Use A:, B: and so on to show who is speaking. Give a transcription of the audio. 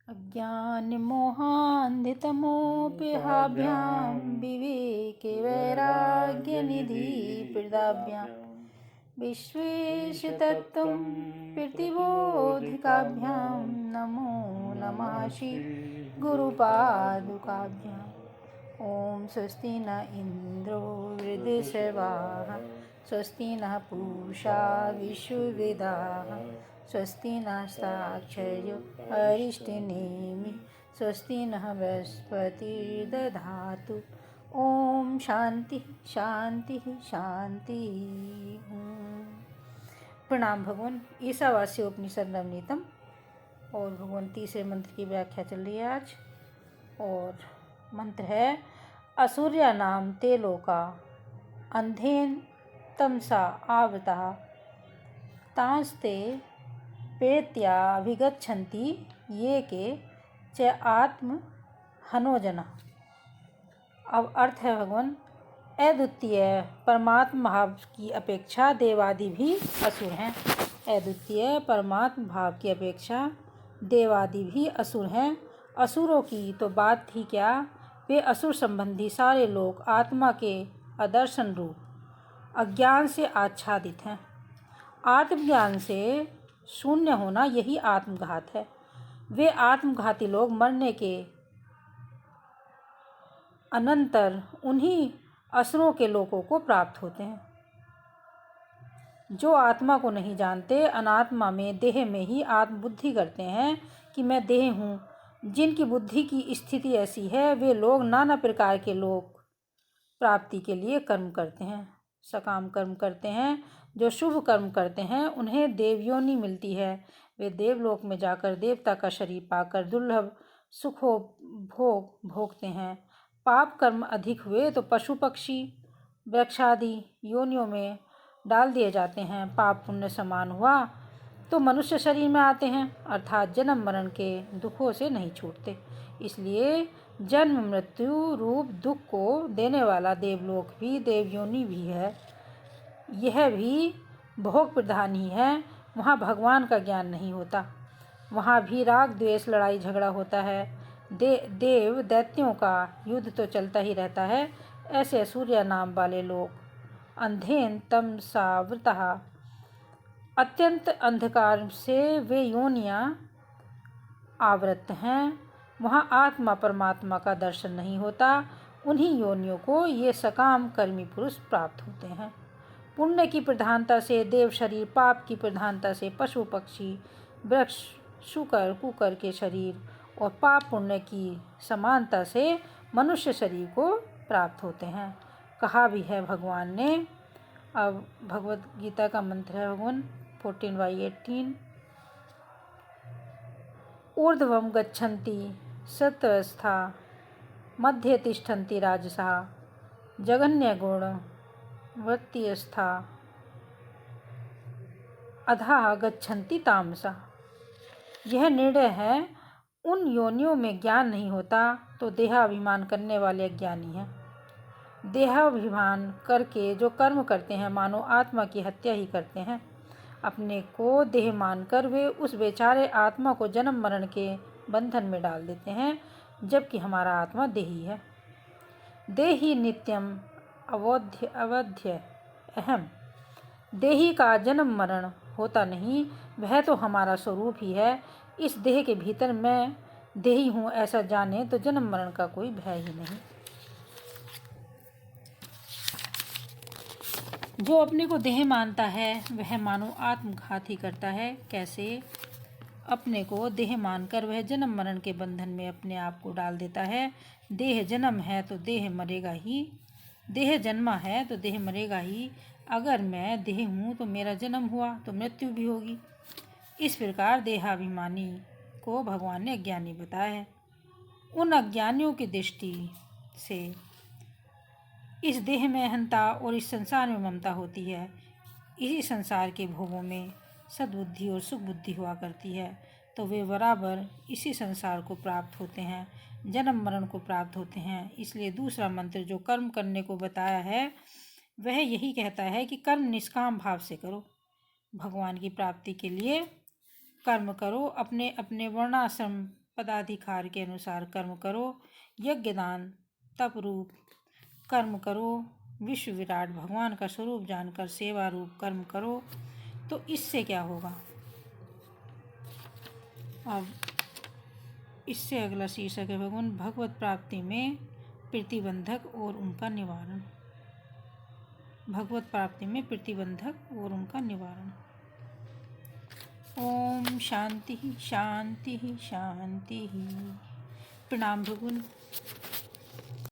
A: अज्ञानमोहान्धितमोऽप्यहाभ्यां विवेके वैराग्यनिधिप्रदाभ्यां विश्वेशतत्त्वं प्रतिबोधिकाभ्यां नमो नमः श्रीगुरुपादुकाभ्याम्। ॐ स्वस्ति न इन्द्रो वृद्धश्रवाः स्वस्ति नः पूषा विश्ववेदाः स्वस्ति नस्ताक्षर्यो अरिष्टनेमि स्वस्ति नः बृहस्पतिर्दधातु। ओम शांति शांति शांति। प्रणाम भगवान। ईशावास्योपनिषद नवनीतम और भगवान तीसरे मंत्र की व्याख्या चल रही है आज। और मंत्र है असुर्या नाम ते लोका अंधेन तमसा आवृता तांस्ते प्रेत्या विगच्छन्ति ये के च आत्म हनोजना। अब अर्थ है भगवान, अद्वितीय परमात्मा भाव की अपेक्षा देवादि भी असुर हैं। अद्वितीय परमात्मा भाव की अपेक्षा देवादि भी असुर हैं। असुरों की तो बात थी क्या, वे असुर संबंधी सारे लोग आत्मा के अदर्शन रूप अज्ञान से आच्छादित हैं। आत्मज्ञान से शून्य होना यही आत्मघात है। वे आत्मघाती लोग मरने के अनंतर उन्हीं असुरों के लोकों को प्राप्त होते हैं। जो आत्मा को नहीं जानते, अनात्मा में देह में ही आत्मबुद्धि करते हैं कि मैं देह हूँ, जिनकी बुद्धि की स्थिति ऐसी है, वे लोग नाना प्रकार के लोक प्राप्ति के लिए कर्म करते हैं, सकाम कर्म करते हैं। जो शुभ कर्म करते हैं उन्हें देवयोनि मिलती है। वे देवलोक में जाकर देवता का शरीर पाकर दुर्लभ सुखों भोग भोगते हैं। पाप कर्म अधिक हुए तो पशु पक्षी वृक्षादि योनियों में डाल दिए जाते हैं। पाप पुण्य समान हुआ तो मनुष्य शरीर में आते हैं, अर्थात जन्म मरण के दुखों से नहीं छूटते। इसलिए जन्म मृत्यु रूप दुख को देने वाला देवलोक भी देवयोनि भी है। यह भी भोग प्रधान ही है। वहाँ भगवान का ज्ञान नहीं होता। वहाँ भी राग द्वेष लड़ाई झगड़ा होता है। देव दैत्यों का युद्ध तो चलता ही रहता है। ऐसे असुर्या नाम वाले लोग अंधेन तमसावृतः अत्यंत अंधकार से वे योनियाँ आवृत हैं। वहाँ आत्मा परमात्मा का दर्शन नहीं होता। उन्हीं योनियों को ये सकाम कर्मी पुरुष प्राप्त होते हैं। पुण्य की प्रधानता से देव शरीर, पाप की प्रधानता से पशु पक्षी वृक्ष शुकर कुकर के शरीर और पाप पुण्य की समानता से मनुष्य शरीर को प्राप्त होते हैं। कहा भी है भगवान ने। अब भगवद गीता का मंत्र है भगवान 14/18। ऊर्ध्वं गच्छन्ति सत्वस्था मध्ये तिष्ठन्ति राजसा जगन्यगुण वृत्तिस्था अधः गच्छन्ति तामसा। यह निर्णय है, उन योनियों में ज्ञान नहीं होता तो देहाभिमान करने वाले अज्ञानी हैं। देहाभिमान करके जो कर्म करते हैं मानो आत्मा की हत्या ही करते हैं। अपने को देह मानकर वे उस बेचारे आत्मा को जन्म मरण के बंधन में डाल देते हैं, जबकि हमारा आत्मा देही है। देही नित्यम अवध्य अहम। देही का जन्म मरण होता नहीं, वह तो हमारा स्वरूप ही है। इस देह के भीतर मैं देही हूँ ऐसा जाने तो जन्म मरण का कोई भय ही नहीं। जो अपने को देह मानता है वह मानो आत्मघात ही करता है। कैसे? अपने को देह मानकर वह जन्म मरण के बंधन में अपने आप को डाल देता है। देह जन्म है तो देह मरेगा ही, देह जन्मा है तो देह मरेगा ही। अगर मैं देह हूँ तो मेरा जन्म हुआ तो मृत्यु भी होगी। इस प्रकार देहाभिमानी को भगवान ने अज्ञानी बताया है। उन अज्ञानियों की दृष्टि से इस देह में अहंता और इस संसार में ममता होती है। इसी संसार के भोगों में सद्बुद्धि और सुख बुद्धि हुआ करती है, तो वे बराबर इसी संसार को प्राप्त होते हैं, जन्म मरण को प्राप्त होते हैं। इसलिए दूसरा मंत्र जो कर्म करने को बताया है वह यही कहता है कि कर्म निष्काम भाव से करो। भगवान की प्राप्ति के लिए कर्म करो। अपने अपने वर्णाश्रम पदाधिकार के अनुसार कर्म करो, यज्ञ दान तप रूप कर्म करो, विश्व विराट भगवान का स्वरूप जानकर सेवा रूप कर्म करो। तो इससे क्या होगा? अब इससे अगला शीर्षक है भगवान भगवत प्राप्ति में प्रतिबंधक और उनका निवारण। भगवत प्राप्ति में प्रतिबंधक और उनका निवारण। ओम शांति शांति शांति। प्रणाम भगवान।